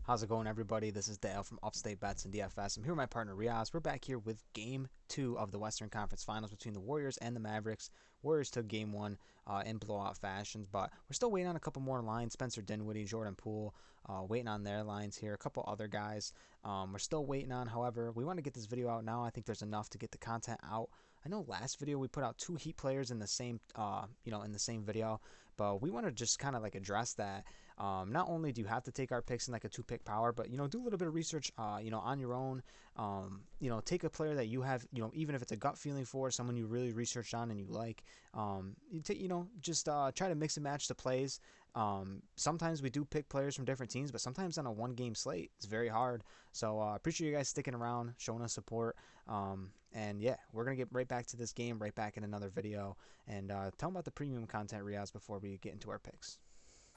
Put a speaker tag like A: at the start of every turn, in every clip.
A: How's it going, everybody? This is Dale from Upstate Bets and DFS. I'm here with my partner Reoz. We're back here with Game 2 of the Western Conference Finals between the Warriors and the Mavericks. Warriors took Game 1 in blowout fashions, but we're still waiting on a couple more lines. Spencer Dinwiddie, Jordan Poole, waiting on their lines here. A couple other guys we're still waiting on. However, we want to get this video out now. I think there's enough to get the content out. I know last video we put out two Heat players in the same, in the same video, but we want to just kind of like address that. Not only do you have to take our picks in like a two-pick power, but do a little bit of research, on your own. Take a player that you have, even if it's a gut feeling for someone you really researched on and you like. Just try to mix and match the plays. Sometimes we do pick players from different teams, but sometimes on a one-game slate, it's very hard. So appreciate you guys sticking around, showing us support. And yeah, we're gonna get right back to this game, right back in another video, and tell them about the premium content, Riaz, before we get into our picks.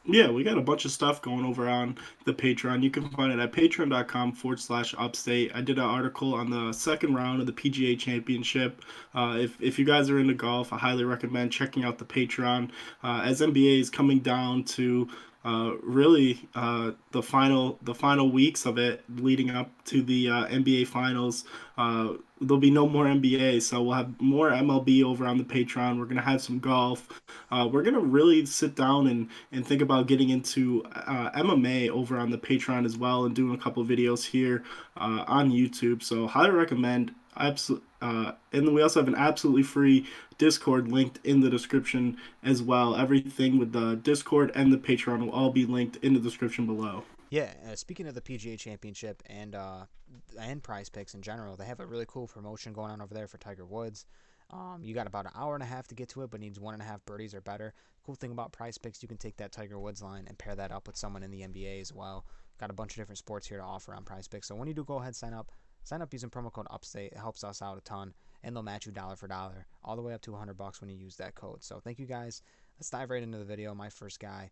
B: Yeah, we got a bunch of stuff going over on the Patreon. You can find it at patreon.com/upstate. I did an article on the second round of the PGA Championship. If you guys are into golf, I highly recommend checking out the Patreon. As NBA is coming down to really the final weeks of it, leading up to the NBA Finals. There'll be no more NBA, so we'll have more MLB over on the Patreon. We're gonna have some golf. We're gonna really sit down and think about getting into MMA over on the Patreon as well, and doing a couple videos here on YouTube. So highly recommend. Absolutely. And then we also have an absolutely free Discord linked in the description as well. Everything with the Discord and the Patreon will all be linked in the description below.
A: Yeah, speaking of the PGA Championship and Prize Picks in general, they have a really cool promotion going on over there for Tiger Woods. You got about an hour and a half to get to it, but needs 1.5 birdies or better. Cool thing about Prize Picks, you can take that Tiger Woods line and pair that up with someone in the NBA as well. Got a bunch of different sports here to offer on Prize Picks. So when you do go ahead, sign up. Sign up using promo code Upstate. It helps us out a ton, and they'll match you dollar for dollar, all the way up to $100 when you use that code. So thank you guys. Let's dive right into the video. My first guy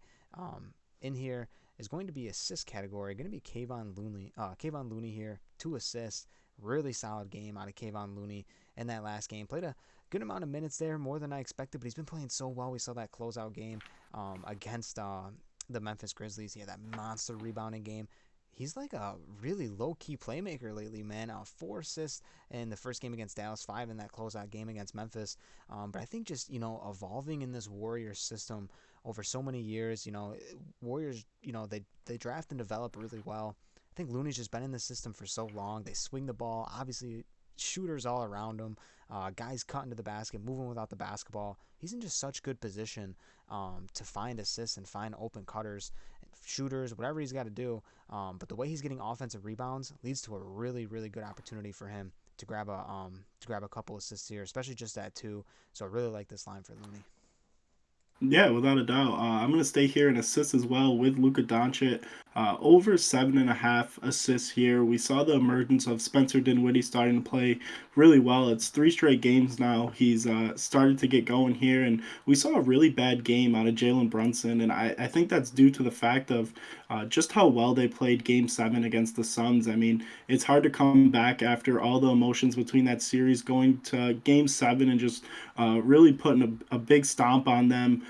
A: in here is going to be assist category. Going to be Kayvon Looney. Kayvon Looney here, 2 assists. Really solid game out of Kayvon Looney in that last game. Played a good amount of minutes there, more than I expected, but he's been playing so well. We saw that closeout game against the Memphis Grizzlies. He had that monster rebounding game. He's like a really low-key playmaker lately, man. 4 assists in the first game against Dallas, 5 in that closeout game against Memphis. But I think just, evolving in this Warriors system over so many years, Warriors, they draft and develop really well. I think Looney's just been in the system for so long. They swing the ball, obviously shooters all around him, guys cutting to the basket, moving without the basketball. He's in just such good position to find assists and find open cutters, shooters, whatever he's got to do. But the way he's getting offensive rebounds leads to a really, really good opportunity for him to grab a couple assists here, especially just at 2. So I really like this line for Looney.
B: Yeah, without a doubt. I'm going to stay here and assist as well with Luka Doncic. Over 7.5 assists here. We saw the emergence of Spencer Dinwiddie starting to play really well. It's 3 straight games now. He's started to get going here, and we saw a really bad game out of Jalen Brunson, and I think that's due to the fact of just how well they played Game 7 against the Suns. I mean, it's hard to come back after all the emotions between that series, going to Game 7 and just really putting a big stomp on them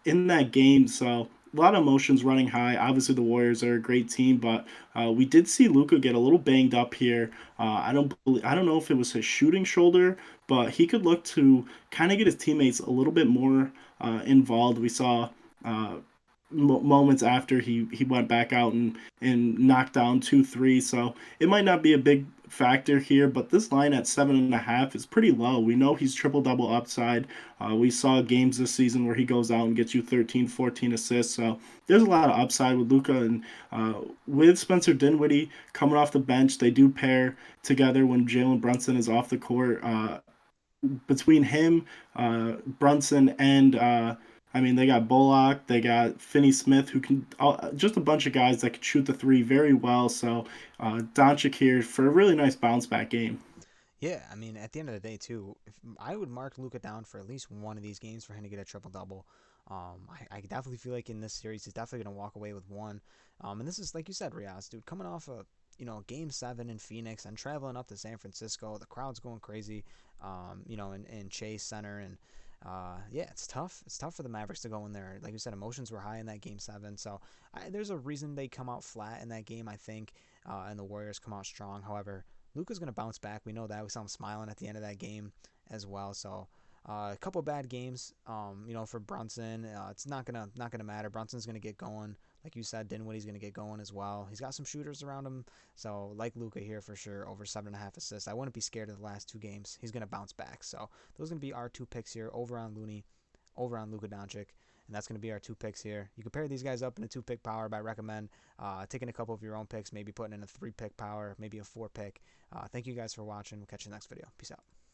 B: in that game. So a lot of emotions running high. Obviously, the Warriors are a great team, but we did see Luka get a little banged up here. I don't know if it was his shooting shoulder, but he could look to kind of get his teammates a little bit more involved. We saw. Moments after he went back out and knocked down 2 3. So it might not be a big factor here, but this line at 7.5 is pretty low. We know he's triple double upside. We saw games this season where he goes out and gets you 13, 14 assists. So there's a lot of upside with Luka, and with Spencer Dinwiddie coming off the bench, they do pair together when Jalen Brunson is off the court. Between him, Brunson, and I mean, they got Bullock, they got Finney Smith, who can just a bunch of guys that can shoot the three very well. So Doncic here for a really nice bounce back game.
A: Yeah, I mean, at the end of the day, too, I would mark Luka down for at least one of these games for him to get a triple double. I definitely feel like in this series, he's definitely going to walk away with one. And this is, like you said, Riaz, dude, coming off a Game 7 in Phoenix and traveling up to San Francisco, the crowd's going crazy, in Chase Center, and Yeah, it's tough. It's tough for the Mavericks to go in there. Like you said, emotions were high in that game seven. So there's a reason they come out flat in that game, I think, and the Warriors come out strong. However, Luka's going to bounce back. We know that. We saw him smiling at the end of that game as well. So a couple bad games, for Brunson. It's not gonna matter. Brunson's gonna get going, like you said. Dinwiddie's gonna get going as well. He's got some shooters around him, so like Luka here for sure. Over 7.5 assists. I wouldn't be scared of the last two games. He's gonna bounce back. So those are gonna be our two picks here. Over on Looney, over on Luka Doncic. And that's going to be our two picks here. You can pair these guys up in a two-pick power, but I recommend taking a couple of your own picks, maybe putting in a three-pick power, maybe a four-pick. Thank you guys for watching. We'll catch you next video. Peace out.